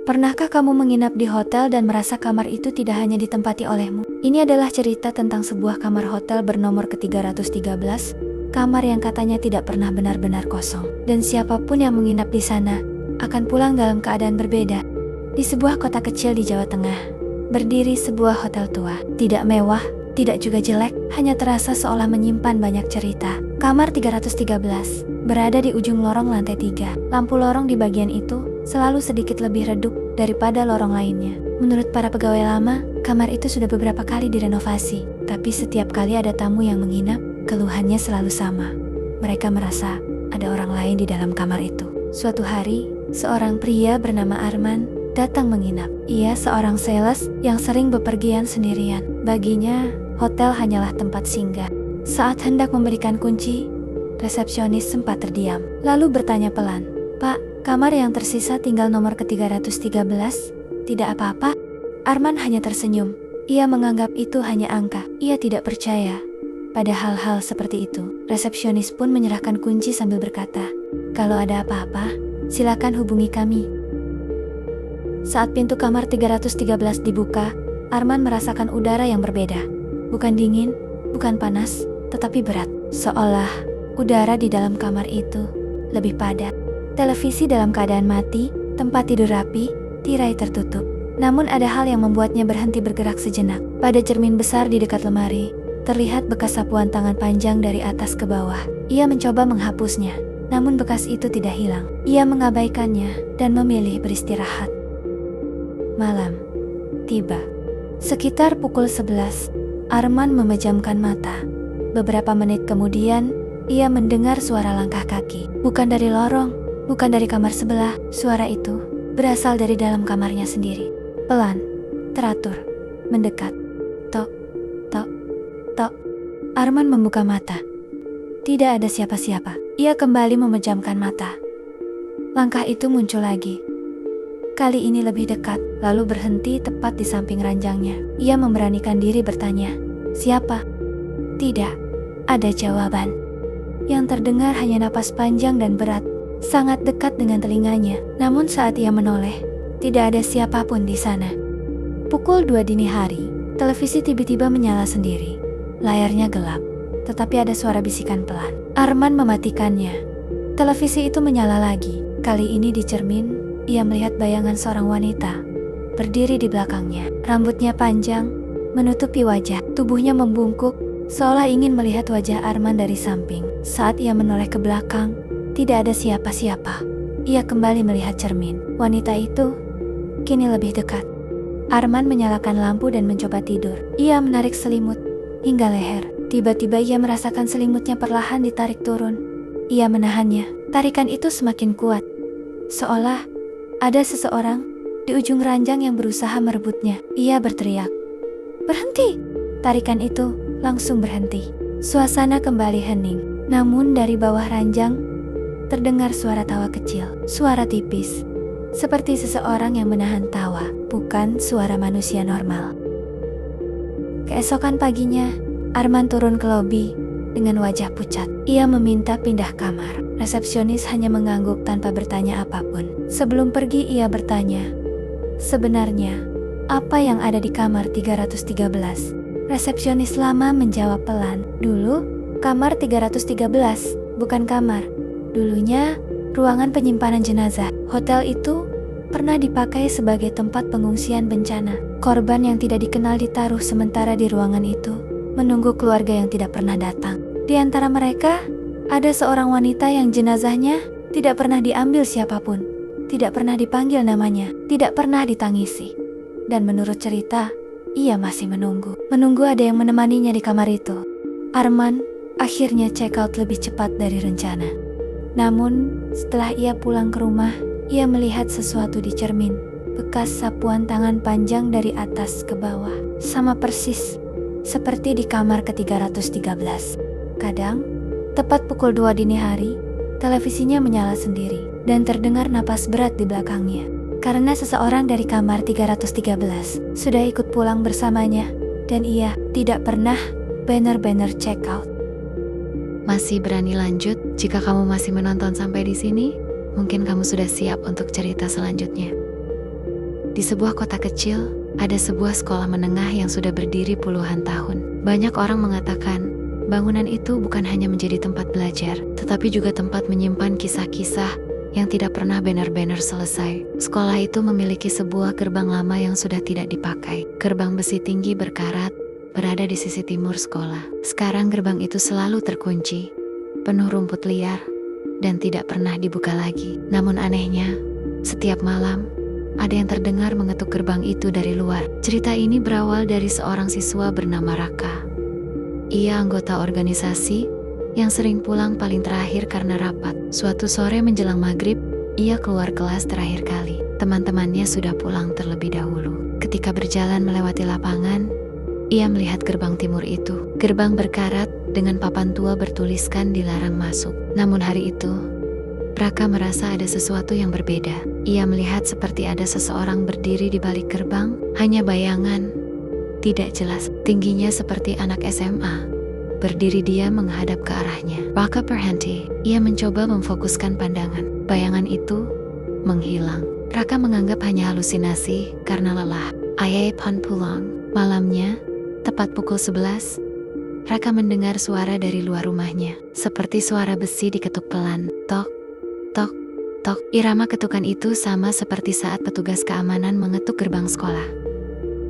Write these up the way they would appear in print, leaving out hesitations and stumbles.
Pernahkah kamu menginap di hotel dan merasa kamar itu tidak hanya ditempati olehmu? Ini adalah cerita tentang sebuah kamar hotel bernomor ke-313, kamar yang katanya tidak pernah benar-benar kosong. Dan siapapun yang menginap di sana akan pulang dalam keadaan berbeda. Di sebuah kota kecil di Jawa Tengah, berdiri sebuah hotel tua. Tidak mewah, tidak juga jelek, hanya terasa seolah menyimpan banyak cerita. Kamar 313 berada di ujung lorong lantai 3. Lampu lorong di bagian itu selalu sedikit lebih redup daripada lorong lainnya. Menurut para pegawai lama, kamar itu sudah beberapa kali direnovasi. Tapi setiap kali ada tamu yang menginap, keluhannya selalu sama. Mereka merasa ada orang lain di dalam kamar itu. Suatu hari, seorang pria bernama Arman datang menginap. Ia seorang sales yang sering bepergian sendirian. Baginya, hotel hanyalah tempat singgah. Saat hendak memberikan kunci, resepsionis sempat terdiam. Lalu bertanya pelan, "Pak, kamar yang tersisa tinggal nomor ke-313. Tidak apa-apa?" Arman hanya tersenyum. Ia menganggap itu hanya angka. Ia tidak percaya pada hal-hal seperti itu. Resepsionis pun menyerahkan kunci sambil berkata, "Kalau ada apa-apa, silakan hubungi kami." Saat pintu kamar 313 dibuka, Arman merasakan udara yang berbeda. Bukan dingin, bukan panas, tetapi berat. Seolah udara di dalam kamar itu lebih padat. Televisi dalam keadaan mati, tempat tidur rapi, tirai tertutup. Namun ada hal yang membuatnya berhenti bergerak sejenak. Pada cermin besar di dekat lemari, terlihat bekas sapuan tangan panjang dari atas ke bawah. Ia mencoba menghapusnya, namun bekas itu tidak hilang. Ia mengabaikannya dan memilih beristirahat. Malam tiba. Sekitar pukul 11, Arman memejamkan mata. Beberapa menit kemudian, ia mendengar suara langkah kaki. Bukan dari lorong, bukan dari kamar sebelah. Suara itu berasal dari dalam kamarnya sendiri. Pelan, teratur, mendekat. Tok, tok, tok. Arman membuka mata. Tidak ada siapa-siapa. Ia kembali memejamkan mata. Langkah itu muncul lagi. Kali ini lebih dekat, lalu berhenti tepat di samping ranjangnya. Ia memberanikan diri bertanya, "Siapa?" Tidak ada jawaban. Yang terdengar hanya napas panjang dan berat, sangat dekat dengan telinganya. Namun saat ia menoleh, tidak ada siapapun di sana. Pukul 2 dini hari, televisi tiba-tiba menyala sendiri. Layarnya gelap, tetapi ada suara bisikan pelan. Arman mematikannya. Televisi itu menyala lagi. Kali ini di cermin, ia melihat bayangan seorang wanita berdiri di belakangnya. Rambutnya panjang, menutupi wajah. Tubuhnya membungkuk, seolah ingin melihat wajah Arman dari samping. Saat ia menoleh ke belakang, tidak ada siapa-siapa. Ia kembali melihat cermin. Wanita itu kini lebih dekat. Arman menyalakan lampu dan mencoba tidur. Ia menarik selimut hingga leher. Tiba-tiba ia merasakan selimutnya perlahan ditarik turun. Ia menahannya. Tarikan itu semakin kuat, seolah ada seseorang di ujung ranjang yang berusaha merebutnya. Ia berteriak, "Berhenti!" Tarikan itu langsung berhenti. Suasana kembali hening. Namun dari bawah ranjang terdengar suara tawa kecil. Suara tipis, seperti seseorang yang menahan tawa, bukan suara manusia normal. Keesokan paginya, Arman turun ke lobi dengan wajah pucat. Ia meminta pindah kamar. Resepsionis hanya mengangguk tanpa bertanya apapun. Sebelum pergi ia bertanya, "Sebenarnya, apa yang ada di kamar 313? Resepsionis lama menjawab pelan, "Dulu, kamar 313, bukan kamar. Dulunya, ruangan penyimpanan jenazah. Hotel itu pernah dipakai sebagai tempat pengungsian bencana. Korban yang tidak dikenal ditaruh sementara di ruangan itu, menunggu keluarga yang tidak pernah datang. Di antara mereka, ada seorang wanita yang jenazahnya tidak pernah diambil siapapun, tidak pernah dipanggil namanya, tidak pernah ditangisi. Dan menurut cerita, ia masih menunggu ada yang menemaninya di kamar itu." Arman akhirnya check out lebih cepat dari rencana. Namun, setelah ia pulang ke rumah, ia melihat sesuatu di cermin. Bekas sapuan tangan panjang dari atas ke bawah, sama persis seperti di kamar ke-313. Kadang, tepat pukul 2 dini hari, televisinya menyala sendiri dan terdengar napas berat di belakangnya. Karena seseorang dari kamar 313 sudah ikut pulang bersamanya dan ia tidak pernah benar-benar check out. Masih berani lanjut? Jika kamu masih menonton sampai di sini, mungkin kamu sudah siap untuk cerita selanjutnya. Di sebuah kota kecil, ada sebuah sekolah menengah yang sudah berdiri puluhan tahun. Banyak orang mengatakan, bangunan itu bukan hanya menjadi tempat belajar, tetapi juga tempat menyimpan kisah-kisah yang tidak pernah benar-benar selesai. Sekolah itu memiliki sebuah gerbang lama yang sudah tidak dipakai. Gerbang besi tinggi berkarat, berada di sisi timur sekolah. Sekarang gerbang itu selalu terkunci, penuh rumput liar, dan tidak pernah dibuka lagi. Namun anehnya, setiap malam, ada yang terdengar mengetuk gerbang itu dari luar. Cerita ini berawal dari seorang siswa bernama Raka. Ia anggota organisasi yang sering pulang paling terakhir karena rapat. Suatu sore menjelang maghrib, ia keluar kelas terakhir kali. Teman-temannya sudah pulang terlebih dahulu. Ketika berjalan melewati lapangan, ia melihat gerbang timur itu. Gerbang berkarat dengan papan tua bertuliskan dilarang masuk. Namun hari itu, Raka merasa ada sesuatu yang berbeda. Ia melihat seperti ada seseorang berdiri di balik gerbang, hanya bayangan, tidak jelas, tingginya seperti anak SMA. Berdiri dia menghadap ke arahnya. Raka berhenti, ia mencoba memfokuskan pandangan. Bayangan itu menghilang. Raka menganggap hanya halusinasi karena lelah. Ayah pun pulang. Malamnya, tepat pukul 11, Raka mendengar suara dari luar rumahnya. Seperti suara besi diketuk pelan. Tok, tok, tok. Irama ketukan itu sama seperti saat petugas keamanan mengetuk gerbang sekolah.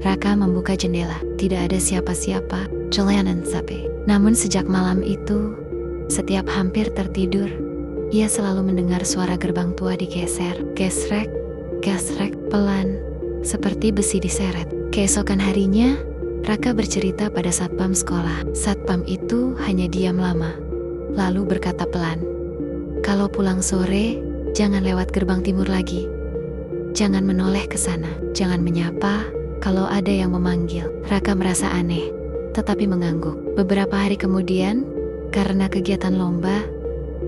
Raka membuka jendela. Tidak ada siapa-siapa, jalanan sepi. Namun sejak malam itu, setiap hampir tertidur, ia selalu mendengar suara gerbang tua digeser. Gesrek, gesrek, pelan, seperti besi diseret. Keesokan harinya, Raka bercerita pada satpam sekolah. Satpam itu hanya diam lama, lalu berkata pelan, "Kalau pulang sore, jangan lewat gerbang timur lagi. Jangan menoleh ke sana, jangan menyapa kalau ada yang memanggil." Raka merasa aneh, tetapi mengangguk. Beberapa hari kemudian, karena kegiatan lomba,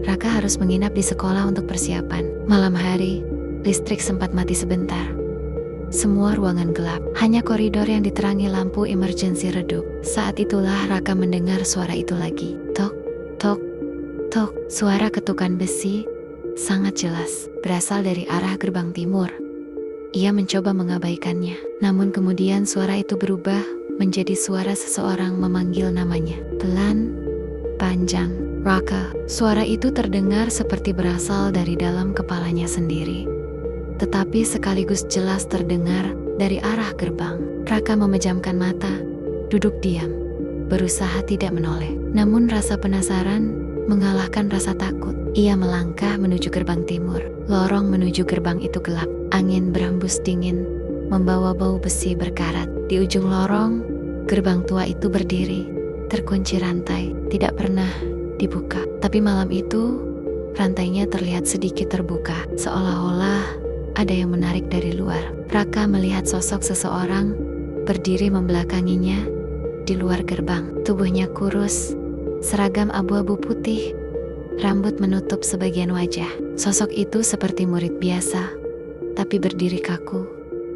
Raka harus menginap di sekolah untuk persiapan. Malam hari, listrik sempat mati sebentar. Semua ruangan gelap, hanya koridor yang diterangi lampu emergensi redup. Saat itulah Raka mendengar suara itu lagi. Tok, tok, tok. Suara ketukan besi sangat jelas, berasal dari arah gerbang timur. Ia mencoba mengabaikannya, namun kemudian suara itu berubah menjadi suara seseorang memanggil namanya. Pelan, panjang, Raka. Suara itu terdengar seperti berasal dari dalam kepalanya sendiri, tetapi sekaligus jelas terdengar dari arah gerbang. Raka memejamkan mata, duduk diam, berusaha tidak menoleh. Namun rasa penasaran mengalahkan rasa takut. Ia melangkah menuju gerbang timur. Lorong menuju gerbang itu gelap. Angin berhembus dingin, membawa bau besi berkarat. Di ujung lorong, gerbang tua itu berdiri, terkunci rantai, tidak pernah dibuka. Tapi malam itu, rantainya terlihat sedikit terbuka, seolah-olah ada yang menarik dari luar. Raka melihat sosok seseorang berdiri membelakanginya di luar gerbang. Tubuhnya kurus, seragam abu-abu putih, rambut menutup sebagian wajah. Sosok itu seperti murid biasa, tapi berdiri kaku,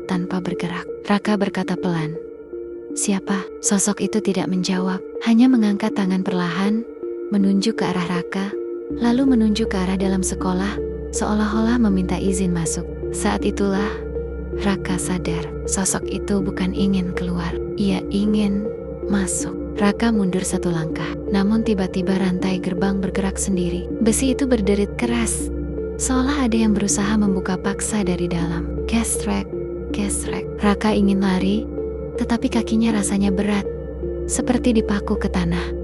tanpa bergerak. Raka berkata pelan, "Siapa?" Sosok itu tidak menjawab, hanya mengangkat tangan perlahan, menunjuk ke arah Raka, lalu menunjuk ke arah dalam sekolah, seolah-olah meminta izin masuk. Saat itulah Raka sadar, sosok itu bukan ingin keluar, ia ingin masuk. Raka mundur satu langkah, namun tiba-tiba rantai gerbang bergerak sendiri. Besi itu berderit keras, seolah ada yang berusaha membuka paksa dari dalam. Gesrek, gesrek. Raka ingin lari, tetapi kakinya rasanya berat, seperti dipaku ke tanah.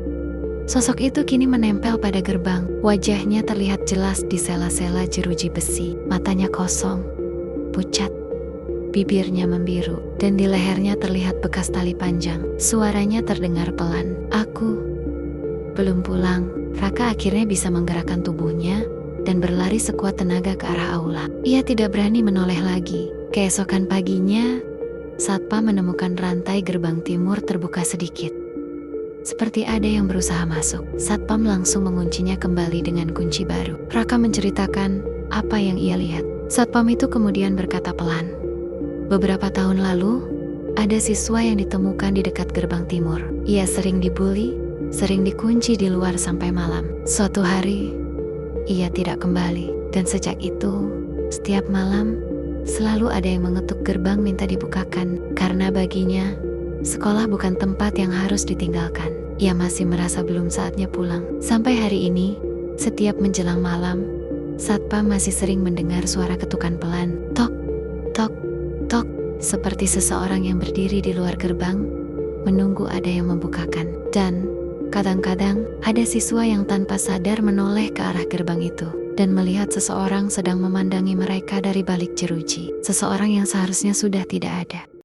Sosok itu kini menempel pada gerbang. Wajahnya terlihat jelas di sela-sela jeruji besi. Matanya kosong, pucat, bibirnya membiru, dan di lehernya terlihat bekas tali panjang. Suaranya terdengar pelan. "Aku belum pulang." Raka akhirnya bisa menggerakkan tubuhnya dan berlari sekuat tenaga ke arah aula. Ia tidak berani menoleh lagi. Keesokan paginya, satpam menemukan rantai gerbang timur terbuka sedikit, seperti ada yang berusaha masuk. Satpam langsung menguncinya kembali dengan kunci baru. Raka menceritakan apa yang ia lihat. Satpam itu kemudian berkata pelan, "Beberapa tahun lalu, ada siswa yang ditemukan di dekat gerbang timur. Ia sering dibully, sering dikunci di luar sampai malam. Suatu hari, ia tidak kembali. Dan sejak itu, setiap malam, Selalu ada yang mengetuk gerbang minta dibukakan, karena baginya, sekolah bukan tempat yang harus ditinggalkan. Ia masih merasa belum saatnya pulang. Sampai hari ini, setiap menjelang malam, Satpam masih sering mendengar suara ketukan pelan. Tok, tok, tok, seperti seseorang yang berdiri di luar gerbang, menunggu ada yang membukakan. Dan kadang-kadang ada siswa yang tanpa sadar menoleh ke arah gerbang itu dan melihat seseorang sedang memandangi mereka dari balik jeruji. Seseorang yang seharusnya sudah tidak ada.